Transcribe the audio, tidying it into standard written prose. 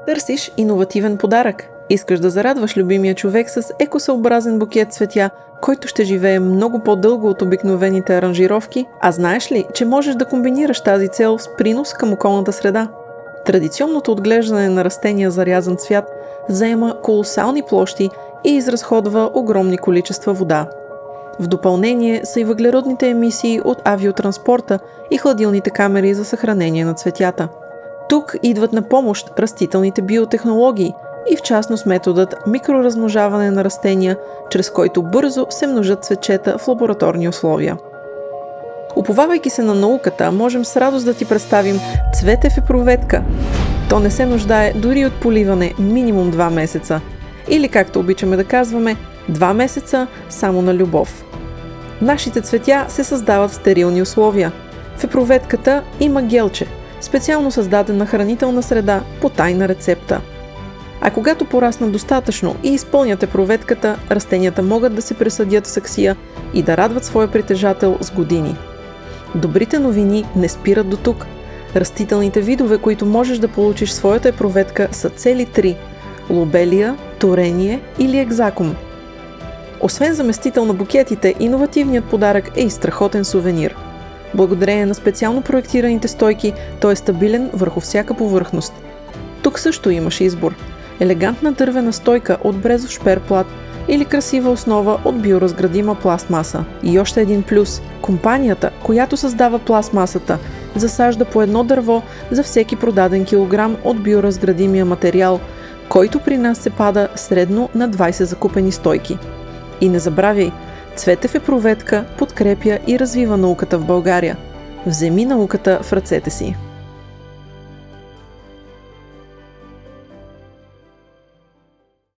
Търсиш иновативен подарък. Искаш да зарадваш любимия човек с екосъобразен букет цветя, който ще живее много по-дълго от обикновените аранжировки, а знаеш ли, че можеш да комбинираш тази цел с принос към околната среда? Традиционното отглеждане на растения за рязан цвят заема колосални площи и изразходва огромни количества вода. В допълнение са и въглеродните емисии от авиотранспорта и хладилните камери за съхранение на цветята. Тук идват на помощ растителните биотехнологии и в частност методът микроразмножаване на растения, чрез който бързо се множат цветчета в лабораторни условия. Уповавайки се на науката, можем с радост да ти представим цветев епроветка. То не се нуждае дори от поливане минимум 2 месеца. Или както обичаме да казваме, 2 месеца само на любов. Нашите цветя се създават в стерилни условия. В епроветката има гелче, специално създадена хранителна среда по тайна рецепта. А когато пораснат достатъчно и изпълнят епроветката, растенията могат да се пресъдят в саксия и да радват своя притежател с години. Добрите новини не спират до тук. Растителните видове, които можеш да получиш в своята епроветка, са цели 3 – лобелия, турение или екзакум. Освен заместител на букетите, иновативният подарък е и страхотен сувенир. Благодарение на специално проектираните стойки, той е стабилен върху всяка повърхност. Тук също имаш избор. Елегантна дървена стойка от брезов шперплат или красива основа от биоразградима пластмаса. И още един плюс – компанията, която създава пластмасата, засажда по едно дърво за всеки продаден килограм от биоразградимия материал, който при нас се пада средно на 20 закупени стойки. И не забравяй, Цветев епроветка подкрепя и развива науката в България. Вземи науката в ръцете си.